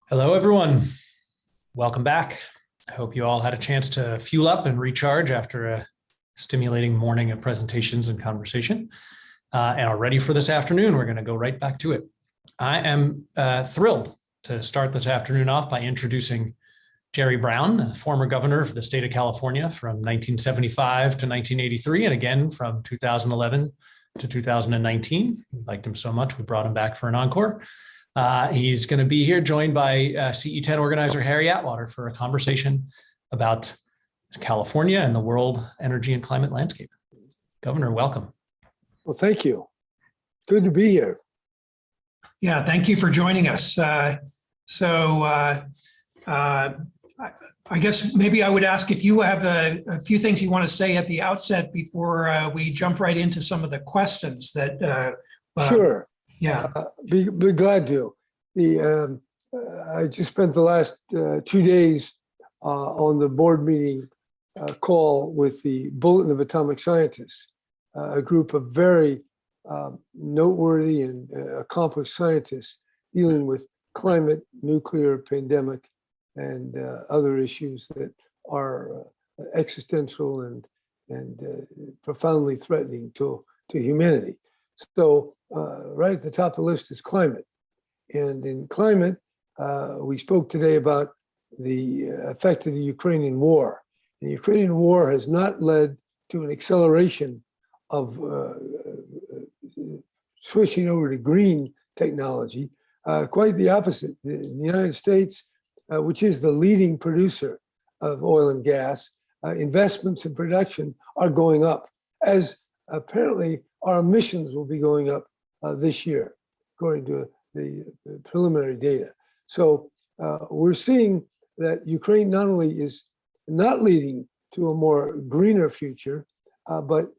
Hello, everyone. Welcome back. I hope you all had a chance to fuel up and recharge after a stimulating morning of presentations and conversation and are ready for this afternoon. We're going to go right back to it. I am thrilled to start this afternoon off by introducing Jerry Brown, the former governor of the state of California from 1975 to 1983, and again from 2011 to 2019. We liked him so much, we brought him back for an encore. He's going to be here joined by CE10 organizer Harry Atwater for a conversation about California and the world energy and climate landscape. Governor, welcome. Well, thank you. Good to be here. Yeah, thank you for joining us. I guess maybe I would ask if you have a few things you want to say at the outset before we jump right into some of the questions that. Sure. Yeah. Be glad to. I just spent the last 2 days on the board meeting call with the Bulletin of Atomic Scientists, a group of very noteworthy and accomplished scientists dealing with climate, nuclear, pandemic, and other issues that are existential and profoundly threatening to humanity. So right at the top of the list is climate. And in climate, we spoke today about the effect of the Ukrainian war. The Ukrainian war has not led to an acceleration of switching over to green technology, quite the opposite. The United States, which is the leading producer of oil and gas, investments in production are going up, as apparently our emissions will be going up this year, according to the preliminary data. So we're seeing that Ukraine not only is not leading to a more greener future, but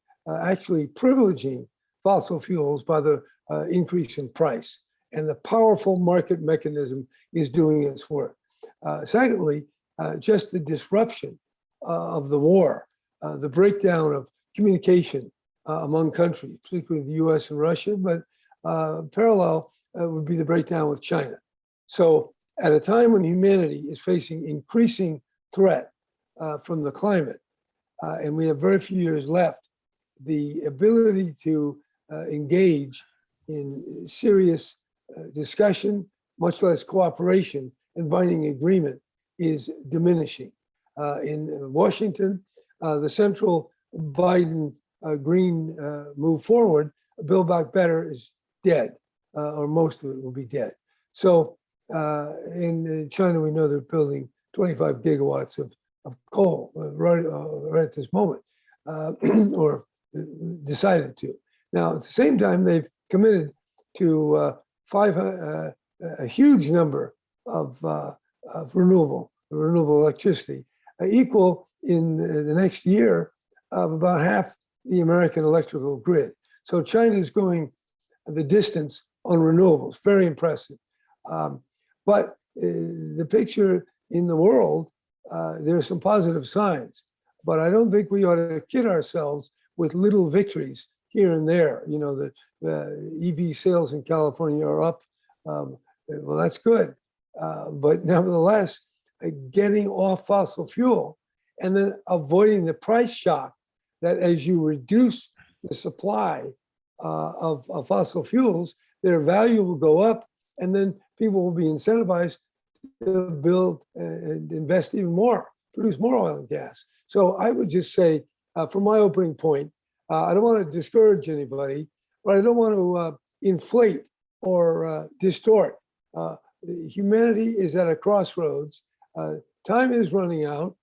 actually privileging fossil fuels by the increase in price. And the powerful market mechanism is doing its work. Secondly, just the disruption of the war, the breakdown of communication among countries, particularly the US and Russia, but parallel would be the breakdown with China. So at a time when humanity is facing increasing threat from the climate, and we have very few years left, the ability to engage in serious discussion, much less cooperation and binding agreement, is diminishing. In Washington, the central Biden green move forward, Build Back Better is dead, or most of it will be dead. So in China, we know they're building 25 gigawatts of coal right at this moment, or decided to. Now, at the same time, they've committed to a huge number of renewable electricity, equal in the next year of about half the American electrical grid. So China is going the distance on renewables, very impressive. But the picture in the world, there are some positive signs, but I don't think we ought to kid ourselves with little victories here and there. You know, the EV sales in California are up. Well, that's good. But nevertheless, getting off fossil fuel and then avoiding the price shock that as you reduce the supply of fossil fuels, their value will go up, and then people will be incentivized to build and invest even more, produce more oil and gas. So I would just say, from my opening point, I don't want to discourage anybody, but I don't want to inflate or distort. Humanity is at a crossroads. Time is running out,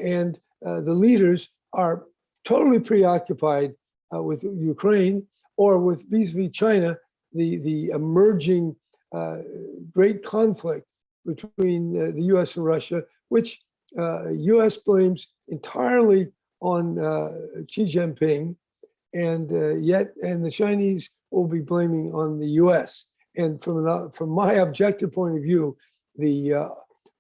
and the leaders are totally preoccupied with Ukraine or with vis-a-vis China, the emerging great conflict between the US and Russia, which US blames entirely on Xi Jinping, and the Chinese will be blaming on the US. And from my objective point of view, the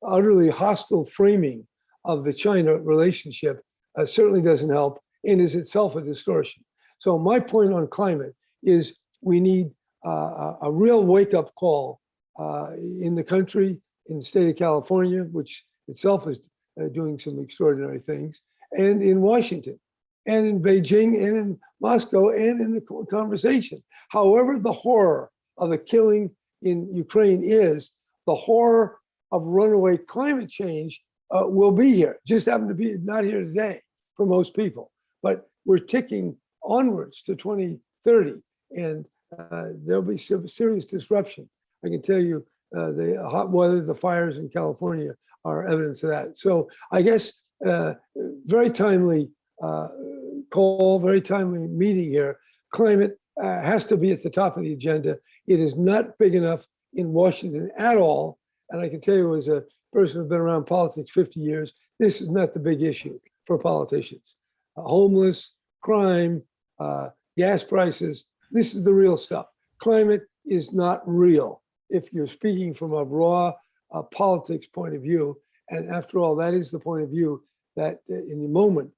utterly hostile framing of the China relationship certainly doesn't help and is itself a distortion. So my point on climate is we need a real wake-up call in the country in the state of California, which itself is doing some extraordinary things, and in Washington, and in Beijing, and in Moscow, and in the conversation. However, the horror of the killing in Ukraine is, the horror of runaway climate change will be here. Just happen to be not here today for most people, but we're ticking onwards to 2030, and there'll be some serious disruption. I can tell you the hot weather, the fires in California are evidence of that. So I guess very timely call, very timely meeting here. Climate has to be at the top of the agenda. It is not big enough in Washington at all. And I can tell you, as a person who's been around politics 50 years, this is not the big issue for politicians. Homeless, crime, gas prices, this is the real stuff. Climate is not real if you're speaking from a raw politics point of view. And after all, that is the point of view that in the moment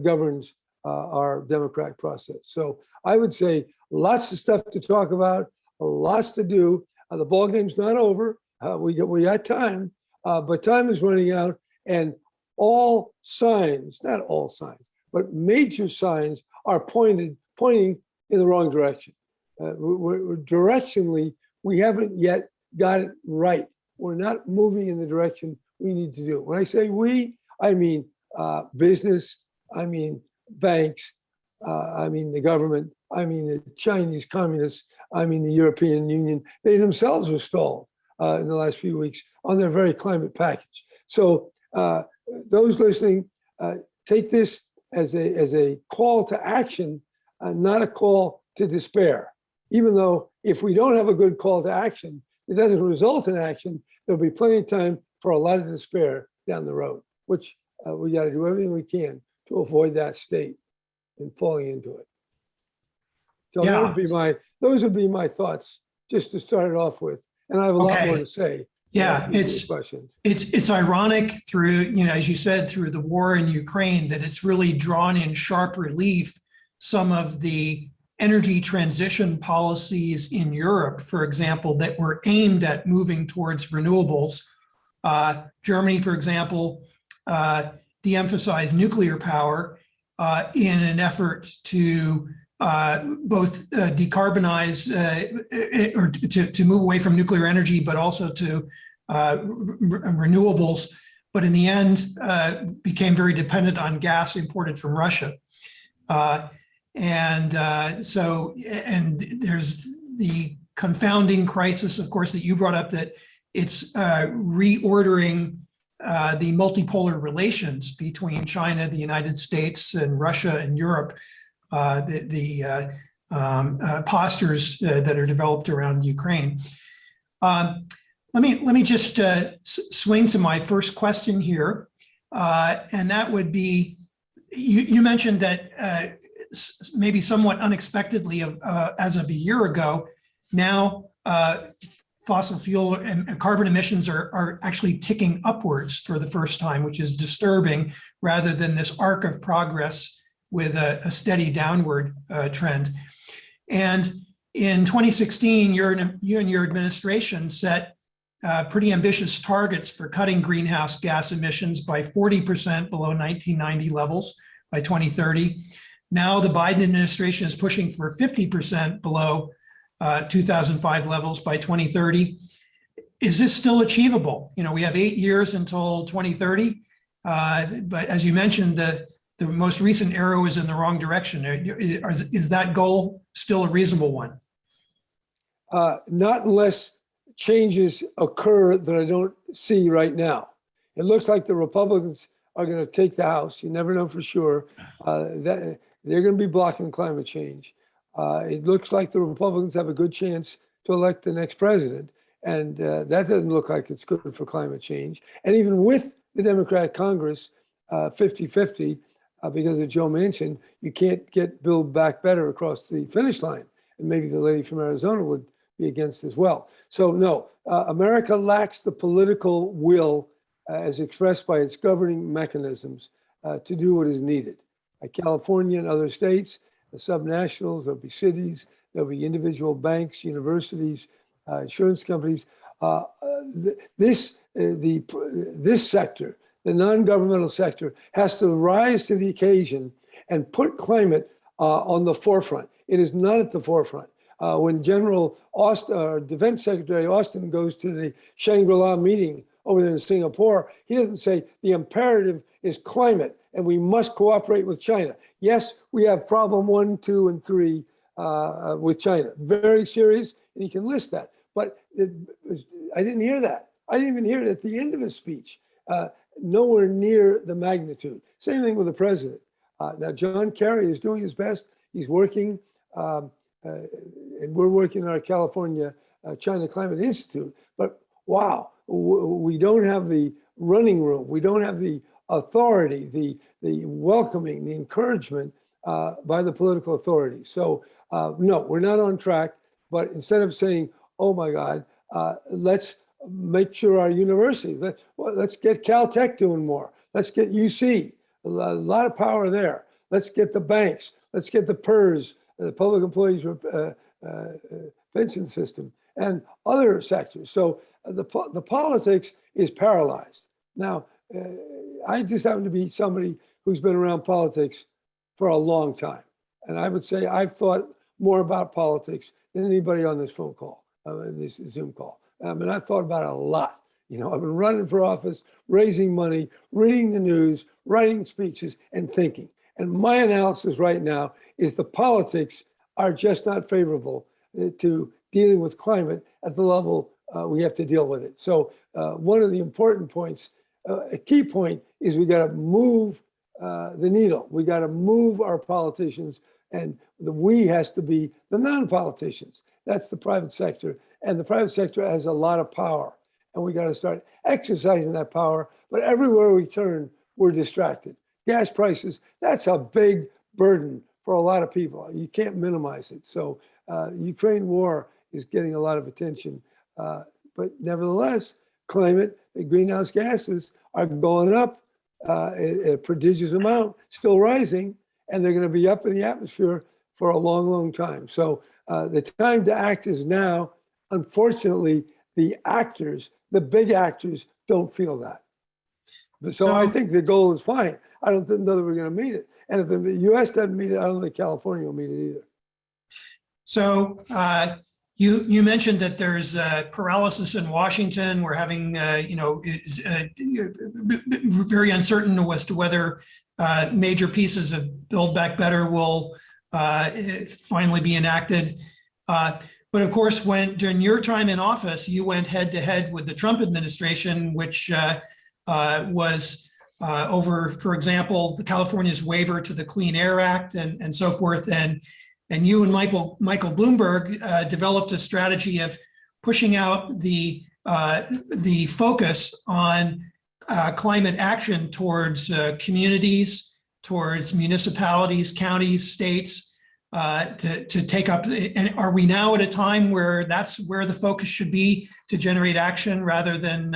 governs our democratic process. So I would say lots of stuff to talk about, lots to do. The ball game's not over. We got time, but time is running out, and all signs, not all signs, but major signs are pointing in the wrong direction. Directionally, we haven't yet got it right. We're not moving in the direction we need to do. When I say we, I mean business, I mean banks, I mean the government, I mean the Chinese communists, I mean the European Union. They themselves were stalled in the last few weeks on their very climate package. So those listening, take this as a call to action, not a call to despair. Even though if we don't have a good call to action, it doesn't result in action, there'll be plenty of time for a lot of despair down the road, which we got to do everything we can to avoid that state and falling into it. So Yeah. those would be my thoughts, just to start it off with. And I have a lot more to say. Yeah, it's ironic through, as you said, through the war in Ukraine, that it's really drawn in sharp relief some of the energy transition policies in Europe, for example, that were aimed at moving towards renewables. Germany, for example, de-emphasized nuclear power in an effort to both decarbonize or to move away from nuclear energy, but also to renewables. But in the end, became very dependent on gas imported from Russia. And there's the confounding crisis, of course, that you brought up, that it's reordering the multipolar relations between China, the United States, and Russia and Europe, the postures that are developed around Ukraine. Let me just swing to my first question here, and that would be, you mentioned that maybe somewhat unexpectedly, as of a year ago, now fossil fuel and carbon emissions are actually ticking upwards for the first time, which is disturbing, rather than this arc of progress with a steady downward trend. And in 2016, you and your administration set pretty ambitious targets for cutting greenhouse gas emissions by 40% below 1990 levels by 2030. Now the Biden administration is pushing for 50% below 2005 levels by 2030. Is this still achievable? We have 8 years until 2030, but as you mentioned, the most recent arrow is in the wrong direction. Is that goal still a reasonable one? Not unless changes occur that I don't see right now. It looks like the Republicans are going to take the House. You never know for sure. That they're going to be blocking climate change. It looks like the Republicans have a good chance to elect the next president. And that doesn't look like it's good for climate change. And even with the Democratic Congress, 50-50, because as Joe mentioned, you can't get Build Back Better across the finish line. And maybe the lady from Arizona would be against as well. So no, America lacks the political will as expressed by its governing mechanisms to do what is needed. Like California and other states, the subnationals, there'll be cities, there'll be individual banks, universities, insurance companies. This this sector, the non-governmental sector, has to rise to the occasion and put climate on the forefront. It is not at the forefront. When General Austin, Defense Secretary Austin goes to the Shangri-La meeting over there in Singapore, he doesn't say the imperative is climate and we must cooperate with China. Yes, we have problem 1, 2, and 3 with China. Very serious, and he can list that. But I didn't hear that. I didn't even hear it at the end of his speech. Nowhere near the magnitude. Same thing with the president. Now, John Kerry is doing his best. He's working, and we're working in our California China Climate Institute. But wow, we don't have the running room. We don't have the authority, the welcoming, the encouragement by the political authorities. So no, we're not on track. But instead of saying, oh my God, let's make sure our universities, let's get Caltech doing more. Let's get UC, a lot of power there. Let's get the banks. Let's get the PERS, the Public Employees Pension System, and other sectors. So the politics is paralyzed. Now, I just happen to be somebody who's been around politics for a long time. And I would say I've thought more about politics than anybody on this phone call, this Zoom call. And I've thought about it a lot. You know, I've been running for office, raising money, reading the news, writing speeches, and thinking. And my analysis right now is the politics are just not favorable to dealing with climate at the level we have to deal with it. So one of the important points, a key point, is we got to move the needle. We got to move our politicians, and the we has to be the non-politicians. That's the private sector. And the private sector has a lot of power. And we got to start exercising that power. But everywhere we turn, we're distracted. Gas prices, that's a big burden for a lot of people. You can't minimize it. So Ukraine war is getting a lot of attention. But nevertheless, climate, the greenhouse gases are going up a prodigious amount, still rising, and they're going to be up in the atmosphere for a long, long time. So the time to act is now. Unfortunately, the actors, the big actors, don't feel that. So I think the goal is fine. I don't know that we're going to meet it. And if the U.S. doesn't meet it, I don't think California will meet it either. So you mentioned that there's paralysis in Washington. We're having, very uncertain as to whether major pieces of Build Back Better will finally be enacted. But of course, during your time in office, you went head to head with the Trump administration, which was over, for example, the California's waiver to the Clean Air Act and so forth. And you and Michael Bloomberg developed a strategy of pushing out the focus on climate action towards communities, towards municipalities, counties, states, to take up. And are we now at a time where that's where the focus should be, to generate action rather than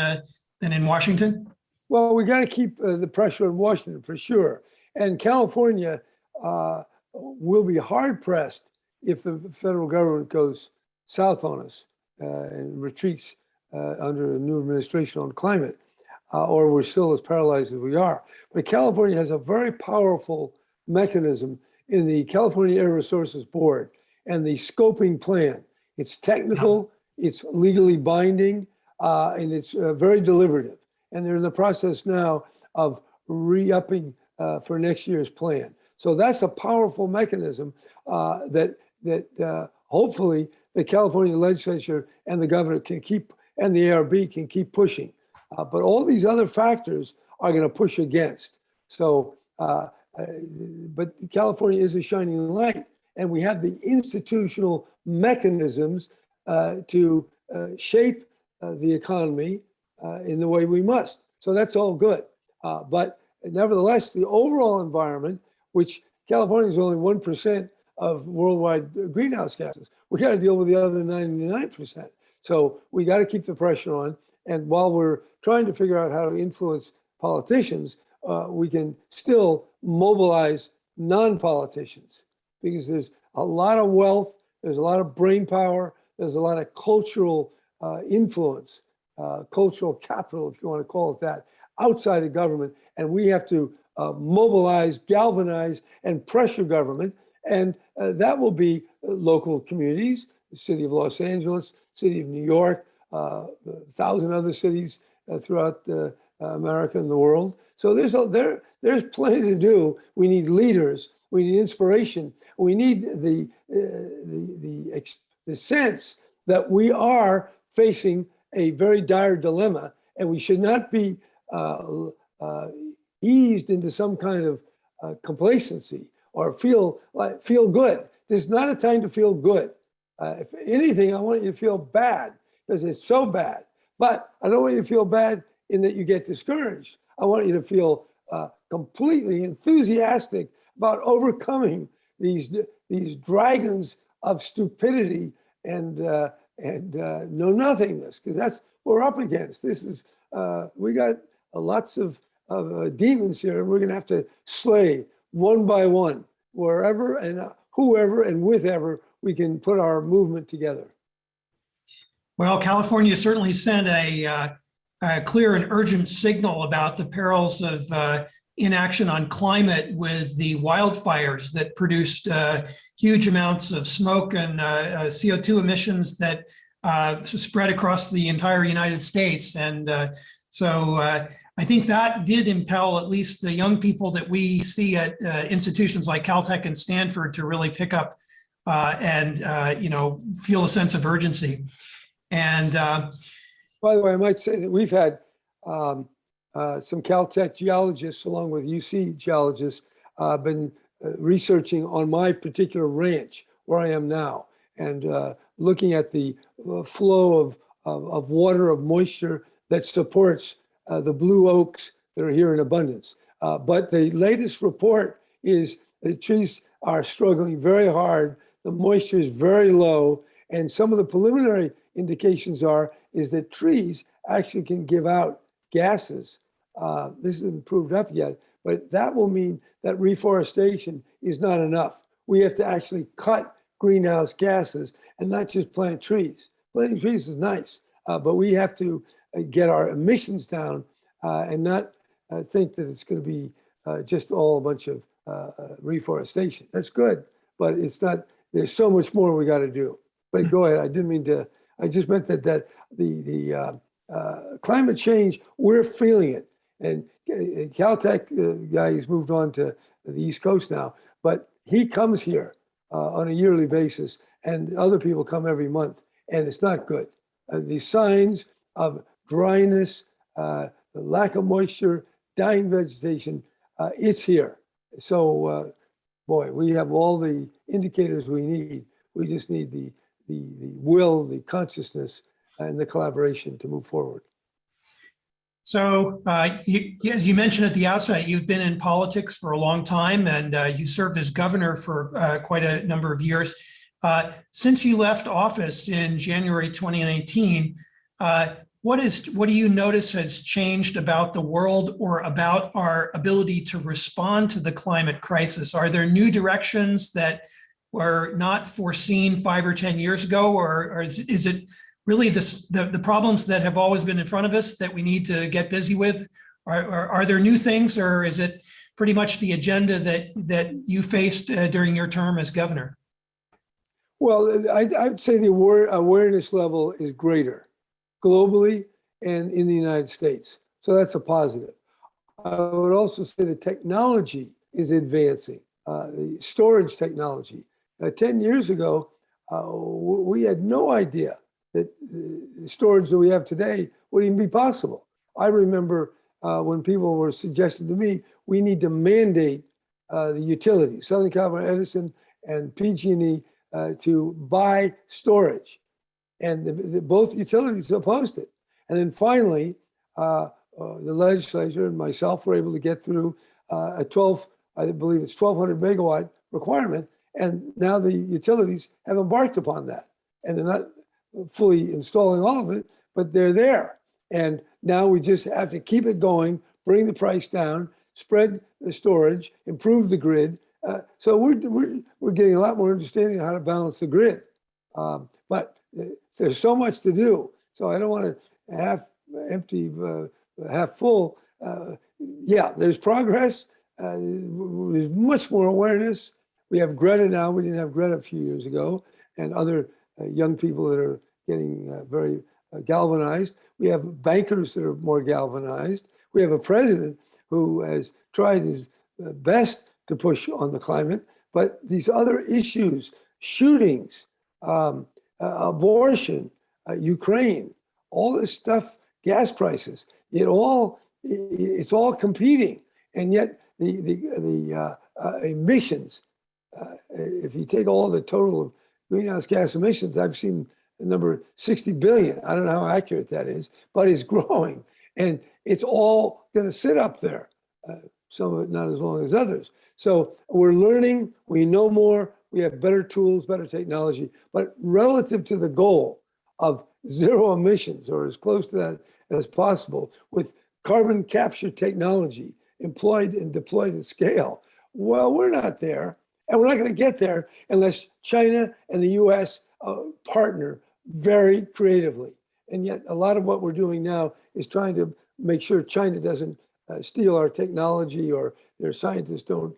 in Washington? Well, we got to keep the pressure on Washington for sure. And California will be hard pressed if the federal government goes south on us and retreats under a new administration on climate, or we're still as paralyzed as we are. But California has a very powerful mechanism in the California Air Resources Board and the scoping plan. It's technical, it's legally binding, and it's very deliberative. And they're in the process now of re-upping for next year's plan. So that's a powerful mechanism that hopefully the California legislature and the governor can keep, and the ARB can keep pushing. But all these other factors are going to push against. So, but California is a shining light, and we have the institutional mechanisms to shape the economy in the way we must. So that's all good. But nevertheless, the overall environment, which California is only 1% of worldwide greenhouse gases, we got to deal with the other 99%. So we got to keep the pressure on. And while we're trying to figure out how to influence politicians, we can still mobilize non-politicians, because there's a lot of wealth, there's a lot of brain power, there's a lot of cultural influence cultural capital, if you want to call it that, outside of government. And we have to mobilize, galvanize, and pressure government. And that will be local communities, the city of Los Angeles, city of New York, 1,000 other cities throughout America and the world. So there's plenty to do. We need leaders. We need inspiration. We need the sense that we are facing a very dire dilemma, and we should not be eased into some kind of complacency or feel good. This is not a time to feel good. If anything, I want you to feel bad because it's so bad. But I don't want you to feel bad in that you get discouraged. I want you to feel completely enthusiastic about overcoming these dragons of stupidity and know nothingness, because that's what we're up against. This is we got lots of demons here, and we're going to have to slay one by one, wherever and whoever and wherever we can put our movement together. Well, California certainly sent a clear and urgent signal about the perils of inaction on climate with the wildfires that produced huge amounts of smoke and CO2 emissions that spread across the entire United States. And so I think that did impel at least the young people that we see at institutions like Caltech and Stanford to really pick up and feel a sense of urgency. And by the way, I might say that we've had some Caltech geologists, along with UC geologists, been researching on my particular ranch where I am now, and looking at the flow of water, of moisture that supports the blue oaks that are here in abundance. But the latest report is the trees are struggling very hard. The moisture is very low, and some of the preliminary indications is that trees actually can give out gases. This isn't proved up yet, but that will mean that reforestation is not enough. We have to actually cut greenhouse gases and not just plant trees. Planting trees is nice, but we have to get our emissions down and not think that it's going to be just all a bunch of reforestation. That's good, but it's not. There's so much more we got to do. But go ahead. I didn't mean to. I just meant that the climate change, we're feeling it. And Caltech guy, he's moved on to the East Coast now, but he comes here on a yearly basis, and other people come every month, and it's not good. The signs of dryness, the lack of moisture, dying vegetation, it's here. So, boy, we have all the indicators we need. We just need the will, the consciousness, and the collaboration to move forward. So, as you mentioned at the outset, you've been in politics for a long time, and you served as governor for quite a number of years. Since you left office in January 2019, what do you notice has changed about the world or about our ability to respond to the climate crisis? Are there new directions that were not foreseen 5 or 10 years ago, or is it really the problems that have always been in front of us that we need to get busy with? Are there new things, or is it pretty much the agenda that you faced during your term as governor? Well, I'd say the awareness level is greater globally and in the United States. So that's a positive. I would also say the technology is advancing, the storage technology. 10 years ago, we had no idea that the storage that we have today would even be possible. I remember when people were suggesting to me, we need to mandate the utilities, Southern California Edison and PG&E, to buy storage. And both utilities opposed it. And then finally, the legislature and myself were able to get through I believe it's 1,200 megawatt requirement. And now the utilities have embarked upon that. And they're not fully installing all of it, but they're there. And now we just have to keep it going, bring the price down, spread the storage, improve the grid. So we're getting a lot more understanding of how to balance the grid. But there's so much to do. So I don't want to empty, half full. Yeah, there's progress. There's much more awareness. We have Greta now. We didn't have Greta a few years ago, and other young people that are getting very galvanized. We have bankers that are more galvanized. We have a president who has tried his best to push on the climate, but these other issues, shootings, abortion, Ukraine, all this stuff, gas prices, it's all competing. And yet the emissions, if you take all the total of greenhouse gas emissions, I've seen the number 60 billion. I don't know how accurate that is, but it's growing. And it's all going to sit up there. Some of it not as long as others. So we're learning, we know more, we have better tools, better technology, but relative to the goal of zero emissions or as close to that as possible with carbon capture technology employed and deployed at scale, well, we're not there. And we're not going to get there unless China and the US partner very creatively. And yet a lot of what we're doing now is trying to make sure China doesn't steal our technology or their scientists don't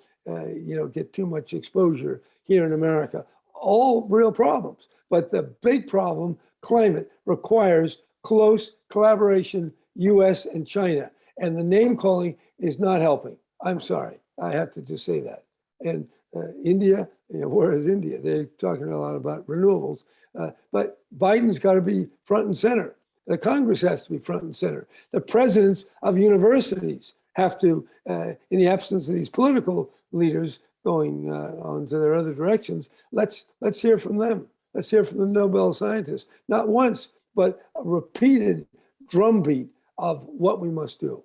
get too much exposure here in America. All real problems. But the big problem, climate, requires close collaboration, US and China. And the name calling is not helping. I'm sorry. I have to just say that. And India, where is India? They're talking a lot about renewables. But Biden's got to be front and center. The Congress has to be front and center. The presidents of universities have to, in the absence of these political leaders going on to their other directions, let's hear from them. Let's hear from the Nobel scientists. Not once, but a repeated drumbeat of what we must do.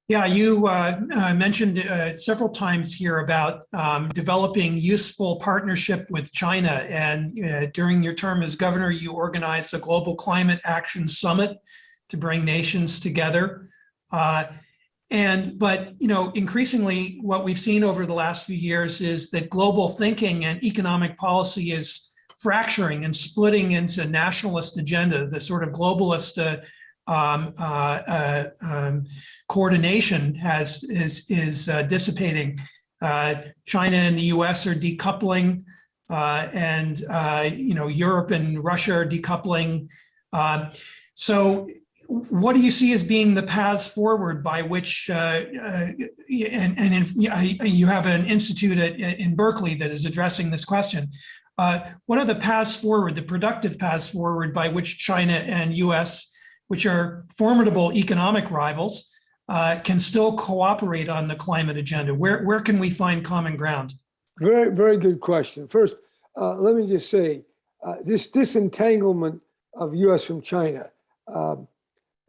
Yeah, you mentioned several times here about developing useful partnership with China. And during your term as governor, you organized a Global Climate Action Summit to bring nations together. But increasingly, what we've seen over the last few years is that global thinking and economic policy is fracturing and splitting into nationalist agenda, the sort of globalist coordination is dissipating. China and the US are decoupling, and Europe and Russia are decoupling. So what do you see as being the paths forward by which, you have an institute in Berkeley that is addressing this question. What are the paths forward, the productive paths forward by which China and US, which are formidable economic rivals, can still cooperate on the climate agenda? Where can we find common ground? Very, very good question. First, let me just say, this disentanglement of US from China,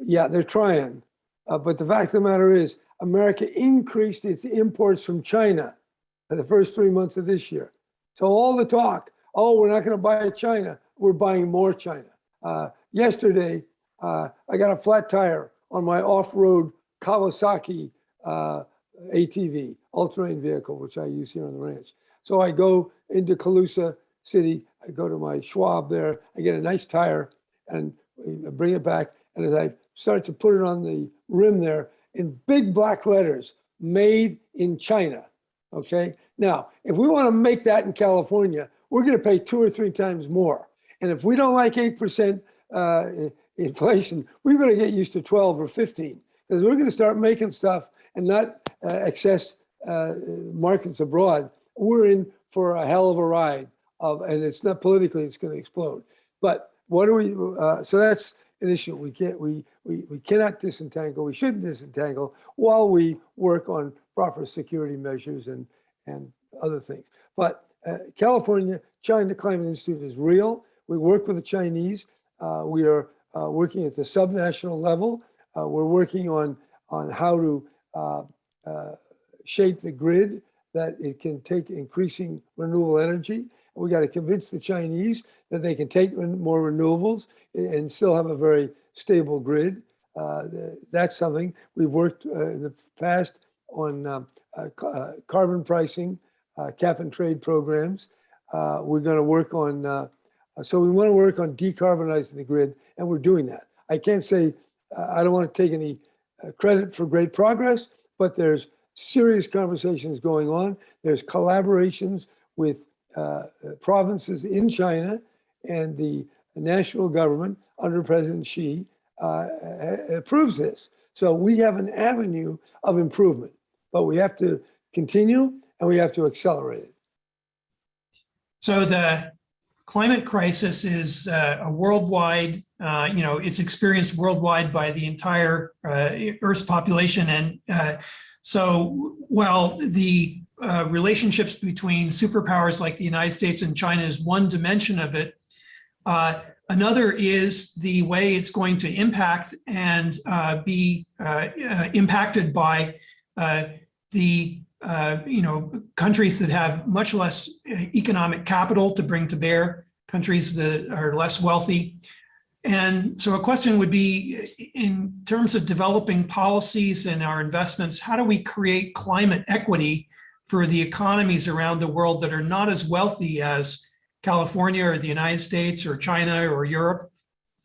yeah, they're trying. But the fact of the matter is, America increased its imports from China in the first 3 months of this year. So all the talk, oh, we're not going to buy China, we're buying more China. Yesterday, I got a flat tire on my off-road Kawasaki ATV, all-terrain vehicle, which I use here on the ranch. So I go into Colusa City, I go to my Schwab there, I get a nice tire and I bring it back. And as I start to put it on the rim there, in big black letters, made in China, okay? Now, if we want to make that in California, we're going to pay 2 or 3 times more. And if we don't like 8% inflation, we better get used to 12 or 15, because we're going to start making stuff and not access markets abroad. We're in for a hell of a ride, and it's not politically, it's going to explode. But what do we? So that's an issue. We cannot disentangle. We shouldn't disentangle while we work on proper security measures and other things. But California China Climate Institute is real. We work with the Chinese. We are working at the subnational level. We're working on how to shape the grid that it can take increasing renewable energy. We got to convince the Chinese that they can take more renewables and still have a very stable grid. That's something we've worked in the past on carbon pricing, cap and trade programs. We're going to work on, so we want to work on decarbonizing the grid, and we're doing that. I can't say, I don't want to take any credit for great progress, but there's serious conversations going on. There's collaborations with provinces in China, and the national government under President Xi approves this. So we have an avenue of improvement, but we have to continue and we have to accelerate it. So the climate crisis is a worldwide, it's experienced worldwide by the entire Earth's population. And so while the relationships between superpowers like the United States and China is one dimension of it, another is the way it's going to impact and be impacted by the countries that have much less economic capital to bring to bear, countries that are less wealthy. And so a question would be, in terms of developing policies and our investments, how do we create climate equity for the economies around the world that are not as wealthy as California or the United States or China or Europe?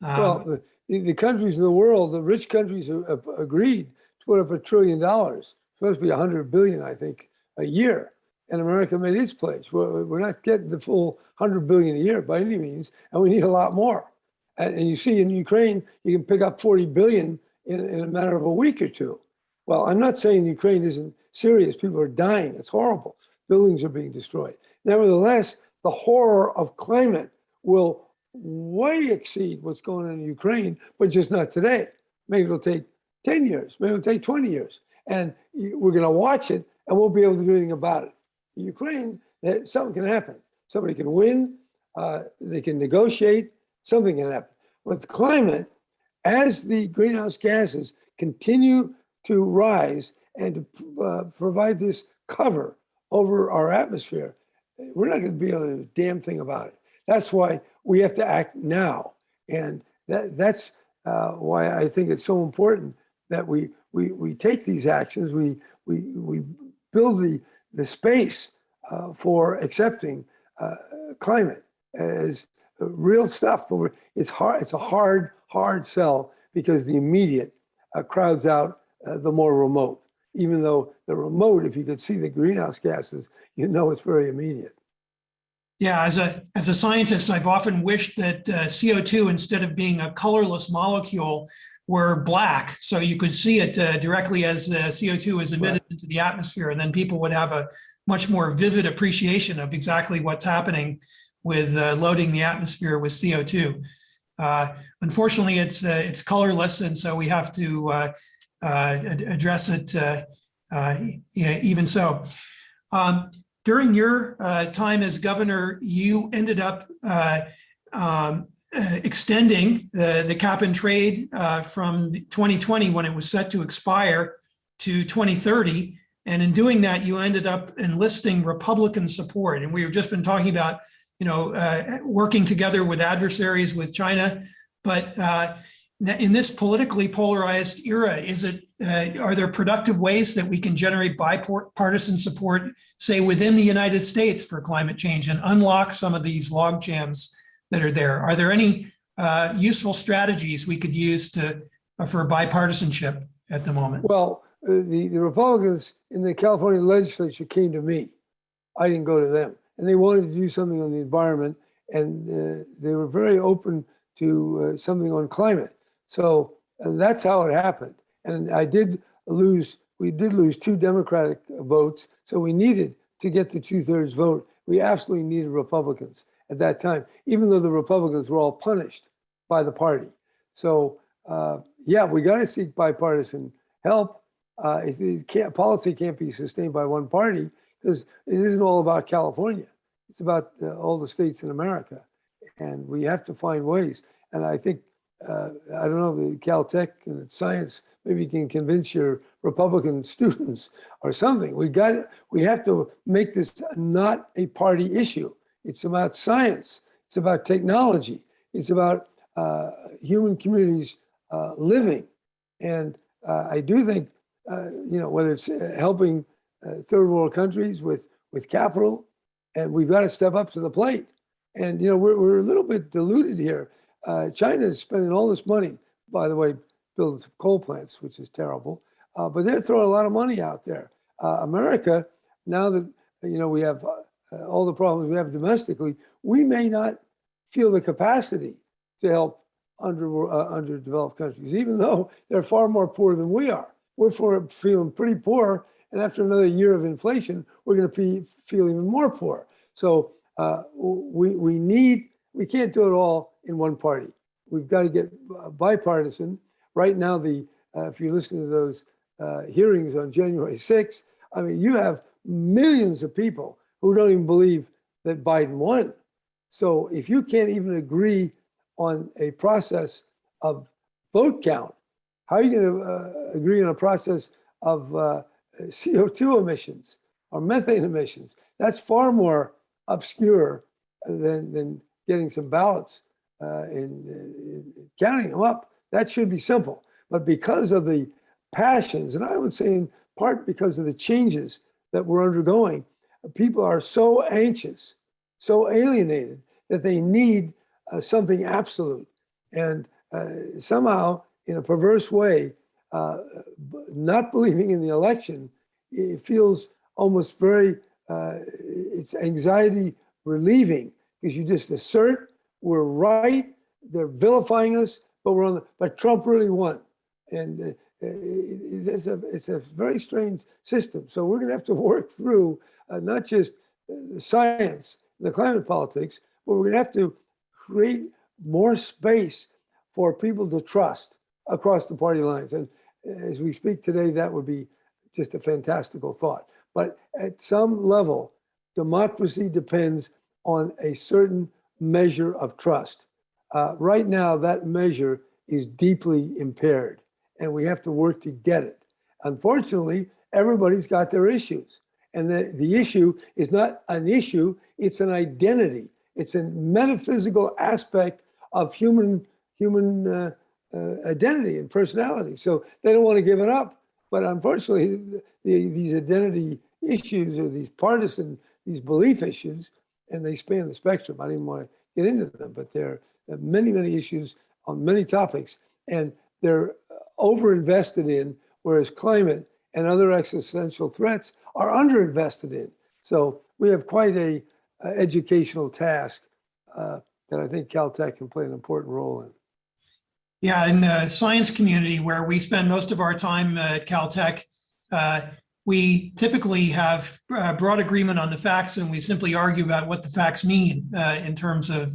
Well, the countries of the world, the rich countries have agreed to put up $1 trillion. It's supposed to be 100 billion, I think, a year. And America made its pledge. We're not getting the full 100 billion a year by any means, and we need a lot more. And you see in Ukraine, you can pick up 40 billion in a matter of a week or two. Well, I'm not saying Ukraine isn't serious. People are dying. It's horrible. Buildings are being destroyed. Nevertheless, the horror of climate will way exceed what's going on in Ukraine, but just not today. Maybe it'll take 10 years, maybe it'll take 20 years. And we're going to watch it and won't be able to do anything about it. In Ukraine, something can happen. Somebody can win, they can negotiate, something can happen. With climate, as the greenhouse gases continue to rise and to provide this cover over our atmosphere, we're not going to be able to do a damn thing about it. That's why we have to act now. And that's why I think it's so important that we take these actions, we build the space for accepting climate as real stuff. But it's hard. It's a hard sell because the immediate crowds out the more remote. Even though the remote, if you could see the greenhouse gases, you know it's very immediate. Yeah, as a scientist, I've often wished that CO2, instead of being a colorless molecule, were black, so you could see it directly as the CO2 is emitted into the atmosphere, and then people would have a much more vivid appreciation of exactly what's happening with loading the atmosphere with CO2. Unfortunately, it's colorless, and so we have to address it even so. During your time as governor, you ended up extending the cap and trade from 2020, when it was set to expire, to 2030. And in doing that, you ended up enlisting Republican support. And we've just been talking about, working together with adversaries, with China. But in this politically polarized era, are there productive ways that we can generate bipartisan support, say within the United States, for climate change and unlock some of these log jams that are there? Are there any useful strategies we could use for bipartisanship at the moment? Well, the Republicans in the California legislature came to me. I didn't go to them. And they wanted to do something on the environment, and they were very open to something on climate. So that's how it happened. And we did lose 2 Democratic votes, so we needed to get the 2/3 vote. We absolutely needed Republicans at that time, even though the Republicans were all punished by the party. So yeah, we got to seek bipartisan help. Policy can't be sustained by one party, because it isn't all about California. It's about all the states in America. And we have to find ways. And I think, I don't know, the Caltech and science, maybe you can convince your Republican students or something. We have to make this not a party issue. It's about science. It's about technology. It's about human communities living. And I do think, whether it's helping third world countries with capital, and we've got to step up to the plate. And we're a little bit diluted here. China is spending all this money by the way, building some coal plants, which is terrible. But they're throwing a lot of money out there. America, now that we have all the problems we have domestically, we may not feel the capacity to help underdeveloped countries, even though they're far more poor than we are. We're feeling pretty poor, and after another year of inflation, we're going to feel even more poor. So we can't do it all in one party. We've got to get bipartisan. Right now, if you listen to those hearings on January 6th, I mean, you have millions of people who don't even believe that Biden won. So if you can't even agree on a process of vote count, how are you going to agree on a process of CO2 emissions or methane emissions? That's far more obscure than getting some ballots and counting them up. That should be simple. But because of the passions, and I would say in part because of the changes that we're undergoing, people are so anxious, so alienated that they need something absolute. And somehow, in a perverse way, not believing in the election, it feels almost very, it's anxiety relieving, because you just assert we're right, they're vilifying us, but Trump really won. And it's a very strange system. So we're going to have to work through not just the science, the climate politics, but we're going to have to create more space for people to trust across the party lines. And as we speak today, that would be just a fantastical thought. But at some level, democracy depends on a certain measure of trust. Right now, that measure is deeply impaired, and we have to work to get it. Unfortunately, everybody's got their issues. And the issue is not an issue, it's an identity. It's a metaphysical aspect of human identity and personality. So they don't want to give it up. But unfortunately, these identity issues or these these belief issues, and they span the spectrum. I didn't want to get into them, but there are many, many issues on many topics, and they're overinvested in, whereas climate and other existential threats are underinvested in. So we have quite a educational task that I think Caltech can play an important role in. Yeah, in the science community where we spend most of our time at Caltech, we typically have broad agreement on the facts, and we simply argue about what the facts mean in terms of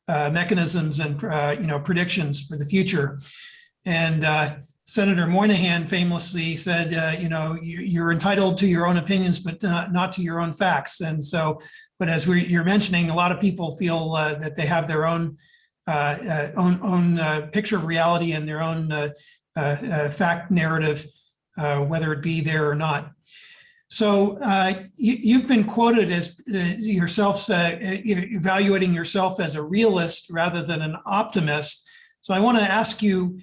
mechanisms and predictions for the future. And Senator Moynihan famously said, you're entitled to your own opinions, but not to your own facts. And so, but as you're mentioning, a lot of people feel that they have their own picture of reality and their own fact narrative, whether it be there or not. So you've been quoted as yourself evaluating yourself as a realist rather than an optimist. So I want to ask you,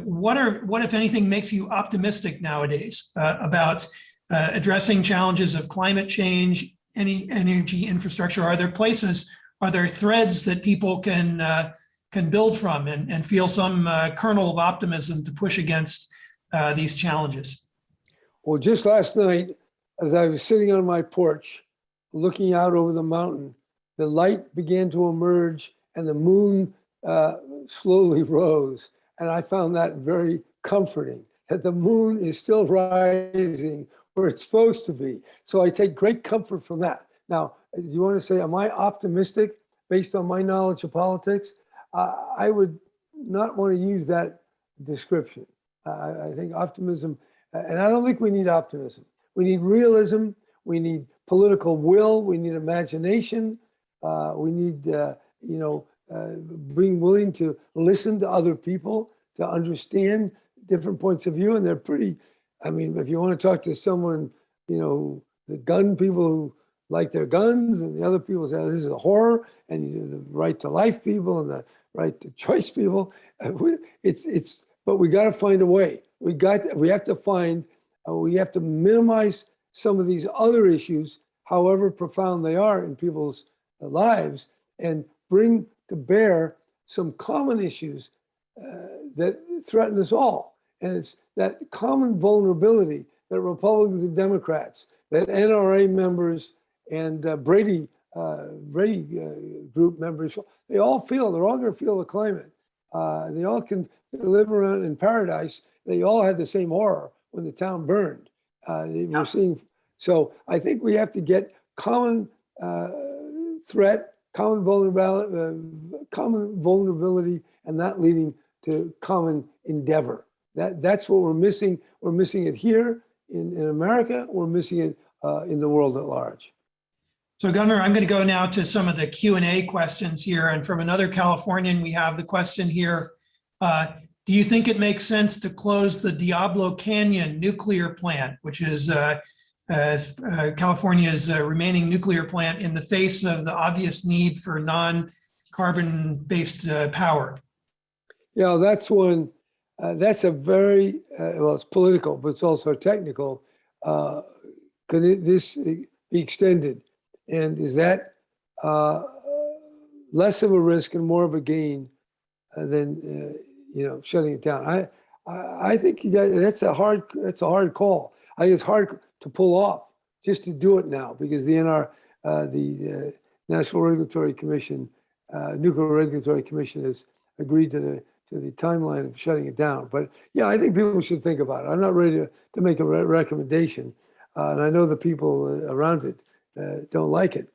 what if anything makes you optimistic nowadays about addressing challenges of climate change, any energy infrastructure? Are there threads that people can build from and feel some kernel of optimism to push against these challenges? Well, just last night, as I was sitting on my porch, looking out over the mountain, the light began to emerge and the moon slowly rose. And I found that very comforting, that the moon is still rising where it's supposed to be. So I take great comfort from that. Now, do you want to say, am I optimistic based on my knowledge of politics? I would not want to use that description. I think optimism, and I don't think we need optimism. We need realism. We need political will. We need imagination. We need, being willing to listen to other people, to understand different points of view. And they're pretty, if you want to talk to someone, the gun people who like their guns, and the other people say, this is a horror, and the right to life people and the right to choice people. But we got to find a way. We have to minimize some of these other issues, however profound they are in people's lives, and bring to bear some common issues that threaten us all. And it's that common vulnerability that Republicans and Democrats, that NRA members and Brady group members, they all feel, they're all going to feel the climate. They all can live around in paradise. They all had the same horror when the town burned. We're seeing, so I think we have to get common threat, common vulnerability, and that leading to common endeavor. That's what we're missing. We're missing it here in America. We're missing it in the world at large. So Governor, I'm going to go now to some of the Q&A questions here. And from another Californian, we have the question here. Do you think it makes sense to close the Diablo Canyon nuclear plant, which is California's remaining nuclear plant, in the face of the obvious need for non-carbon-based power? Yeah, that's one. That's a very, well, it's political, but it's also technical. Could this be extended? And is that less of a risk and more of a gain than shutting it down? I think that's a hard call. I think it's hard to pull off just to do it now, because the National Regulatory Commission, Nuclear Regulatory Commission, has agreed to the timeline of shutting it down. But yeah, I think people should think about it. I'm not ready to make a recommendation, and I know the people around it don't like it.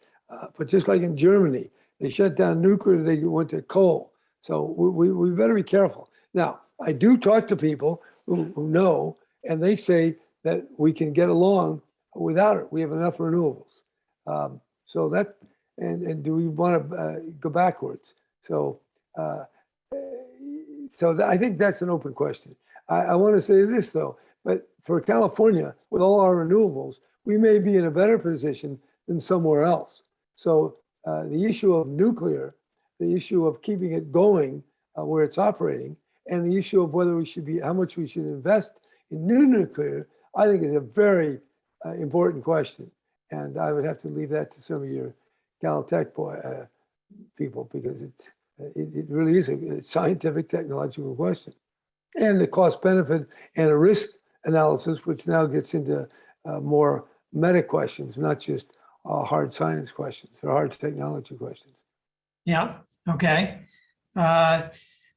But just like in Germany, they shut down nuclear, they went to coal. So we better be careful. Now, I do talk to people who know, and they say that we can get along without it. We have enough renewables. So that, and do we want to go backwards? So I think that's an open question. I want to say this though, but for California, with all our renewables, we may be in a better position than somewhere else. So the issue of nuclear, the issue of keeping it going where it's operating, and the issue of whether we should be, how much we should invest in new nuclear, I think is a very important question. And I would have to leave that to some of your Caltech people, because it really is a scientific, technological question. And the cost benefit and a risk analysis, which now gets into more meta questions, not just hard science questions or hard technology questions. Yeah, okay.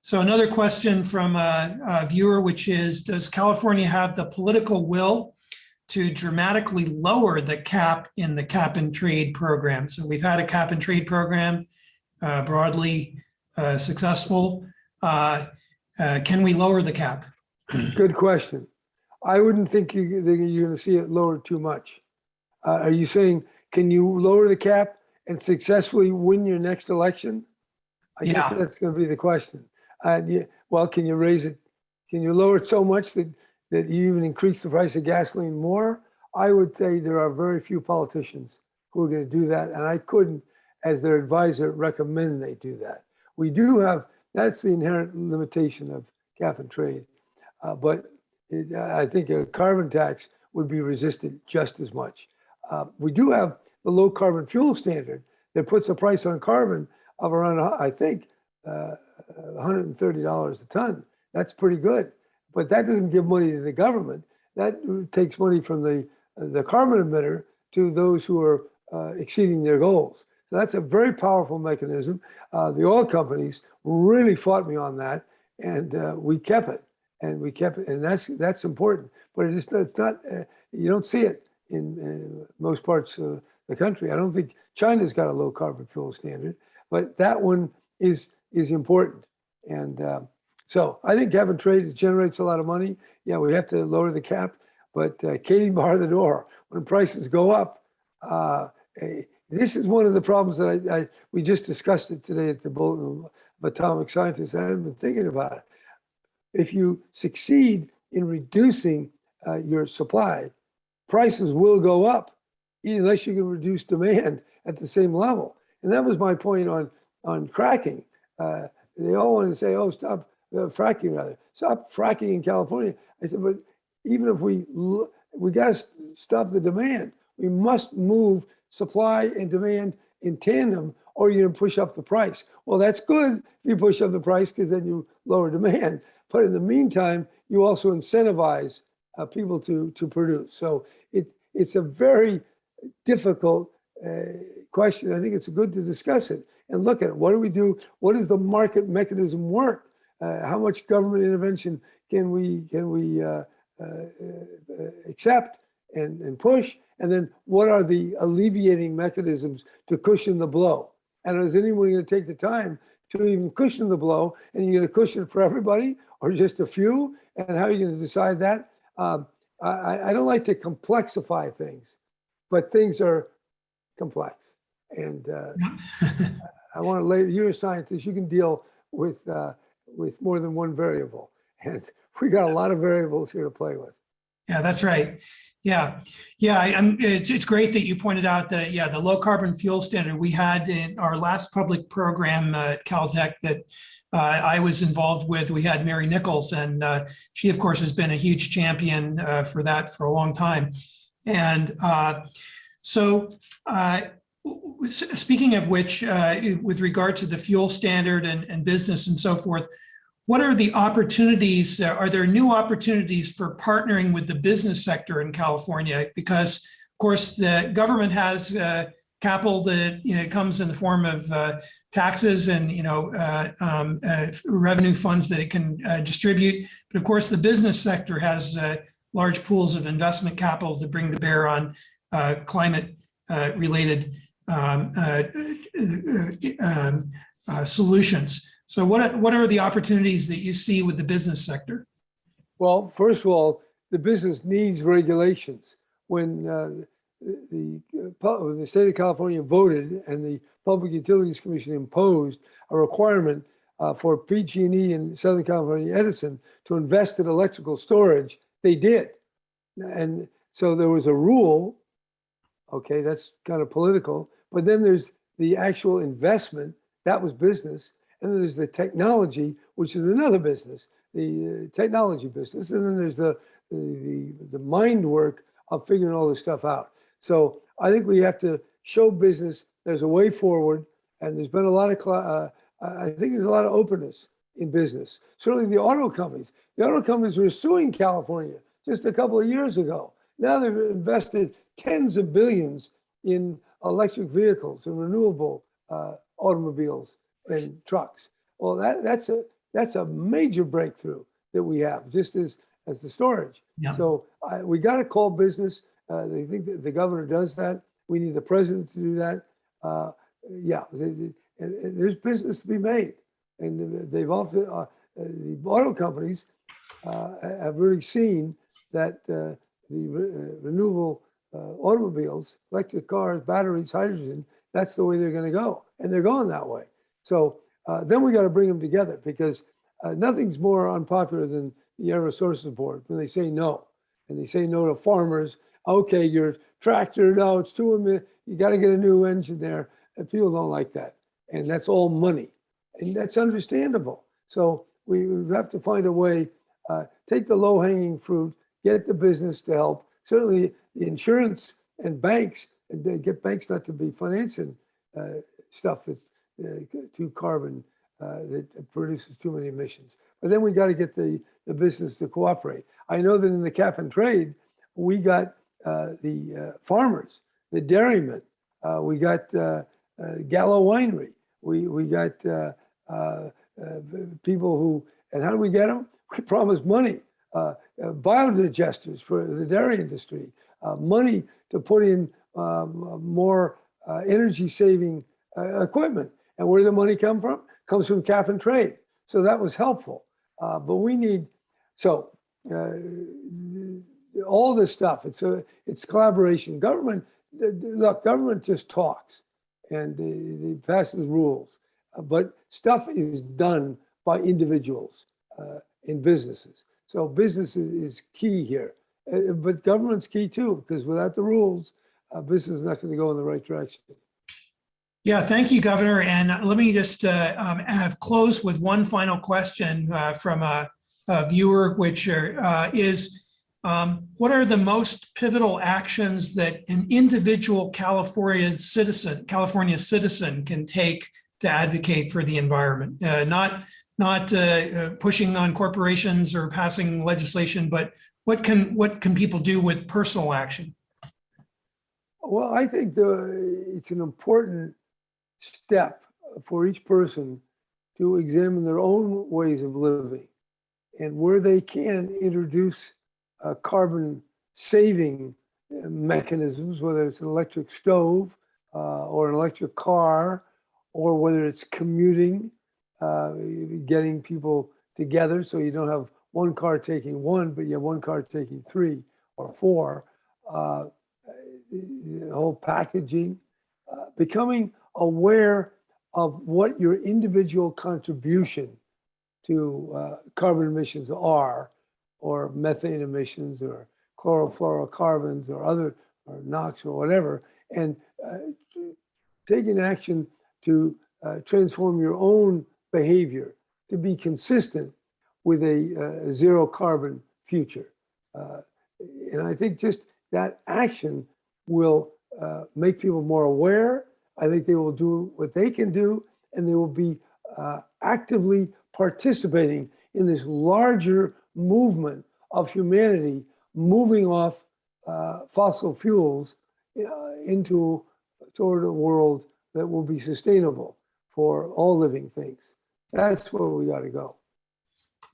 So another question from a viewer, which is, does California have the political will to dramatically lower the cap in the cap and trade program? So we've had a cap and trade program, broadly successful. Can we lower the cap? Good question. I wouldn't think you're going to see it lowered too much. Are you saying, can you lower the cap and successfully win your next election? I guess that's going to be the question. Well, can you raise it? Can you lower it so much that you even increase the price of gasoline more? I would say there are very few politicians who are going to do that. And I couldn't, as their advisor, recommend they do that. We do have, that's the inherent limitation of cap and trade. But I think a carbon tax would be resisted just as much. We do have the low carbon fuel standard that puts a price on carbon of around, I think, $130 a ton. That's pretty good. But that doesn't give money to the government. That takes money from the carbon emitter to those who are exceeding their goals. So that's a very powerful mechanism. The oil companies really fought me on that, and we kept it. And that's important. But it's not. You don't see it in most parts of the country. I don't think China's got a low carbon fuel standard, but that one is important. And so I think cap and trade generates a lot of money. Yeah, we have to lower the cap, but Katie bar the door. When prices go up, this is one of the problems that we just discussed it today at the Bulletin of Atomic Scientists. I haven't been thinking about it. If you succeed in reducing your supply, prices will go up unless you can reduce demand at the same level. And that was my point on cracking. They all want to say, oh, stop fracking, rather. Stop fracking in California. I said, but even if we got to stop the demand. We must move supply and demand in tandem, or you're going to push up the price. Well, that's good if you push up the price because then you lower demand. But in the meantime, you also incentivize people to produce. So it's a very difficult question. I think it's good to discuss it and look at it. What do we do? What does the market mechanism work? How much government intervention can we accept and push? And then what are the alleviating mechanisms to cushion the blow? And is anyone going to take the time to even cushion the blow? And you're going to cushion it for everybody or just a few? And how are you going to decide that? I don't like to complexify things, but things are complex. And I want to lay, you're a scientist, you can deal with more than one variable. And we got a lot of variables here to play with. Yeah, that's right. Yeah. It's great that you pointed out that, the low carbon fuel standard we had in our last public program at Caltech that I was involved with. We had Mary Nichols, and she, of course, has been a huge champion for that for a long time. And speaking of which, with regard to the fuel standard and business and so forth, what are the opportunities? Are there new opportunities for partnering with the business sector in California? Because, of course, the government has capital that comes in the form of taxes and revenue funds that it can distribute. But of course, the business sector has large pools of investment capital to bring to bear on climate related solutions. So what are the opportunities that you see with the business sector? Well, first of all, the business needs regulations. When the state of California voted and the Public Utilities Commission imposed a requirement for PG&E in Southern California Edison to invest in electrical storage, they did. And so there was a rule, okay, that's kind of political, but then there's the actual investment, that was business. And then there's the technology, which is another business, the technology business. And then there's the mind work of figuring all this stuff out. So I think we have to show business there's a way forward, and there's been a lot of, I think there's a lot of openness in business. Certainly the auto companies were suing California just a couple of years ago. Now they've invested tens of billions in electric vehicles and renewable automobiles and trucks. Well, that's a major breakthrough that we have, just as the storage. Yeah. So we got to call business. They think that the governor does that. We need the president to do that. There's business to be made, and they've often the auto companies have really seen that the renewable automobiles, electric cars, batteries, hydrogen, that's the way they're going to go, and they're going that way. So then we got to bring them together, because nothing's more unpopular than the Air Resources Board when they say no, and they say no to farmers. Okay, your tractor, no, it's too emitted. You got to get a new engine there, and people don't like that, and that's all money, and that's understandable. So we have to find a way, take the low-hanging fruit, get the business to help. Certainly, the insurance and banks, and they get banks not to be financing stuff that's too carbon, that produces too many emissions. But then we got to get the business to cooperate. I know that in the cap and trade, we got the farmers, the dairymen, we got Gallo Winery, we got people who, and how do we get them? We promise money, biodigesters for the dairy industry, money to put in more energy-saving equipment. And where did the money come from? Comes from cap and trade. So that was helpful. But we need, all this stuff, it's collaboration. Government just talks and they passes rules. But stuff is done by individuals in businesses. So business is key here. But government's key too, because without the rules, business is not going to go in the right direction. Yeah, thank you, Governor. And let me just have closed with one final question from a viewer, which is, what are the most pivotal actions that an individual California citizen can take to advocate for the environment? Not pushing on corporations or passing legislation, but what can people do with personal action? Well, I think it's an important step for each person to examine their own ways of living, and where they can introduce carbon saving mechanisms, whether it's an electric stove or an electric car, or whether it's commuting, getting people together so you don't have one car taking one, but you have one car taking 3 or 4. The whole packaging, becoming aware of what your individual contribution to carbon emissions are, or methane emissions, or chlorofluorocarbons, or other, or NOx, or whatever, and taking action to transform your own behavior to be consistent with a zero carbon future. And I think just that action will make people more aware. I think they will do what they can do, and they will be actively participating in this larger movement of humanity moving off fossil fuels toward a world that will be sustainable for all living things. That's where we got to go.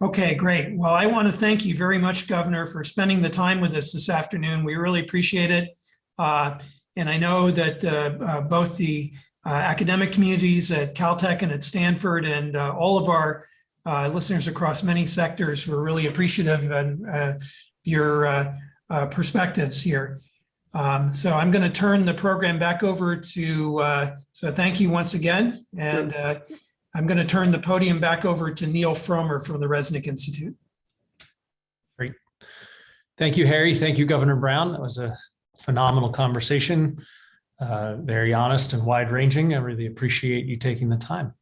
Okay, great. Well, I want to thank you very much, Governor, for spending the time with us this afternoon. We really appreciate it. And I know that both the academic communities at Caltech and at Stanford and all of our listeners across many sectors were really appreciative of your perspectives here. So I'm going to turn the program back over to, so thank you once again. And I'm going to turn the podium back over to Neil Fromer from the Resnick Institute. Great. Thank you, Harry. Thank you, Governor Brown. That was a phenomenal conversation, very honest and wide-ranging. I really appreciate you taking the time.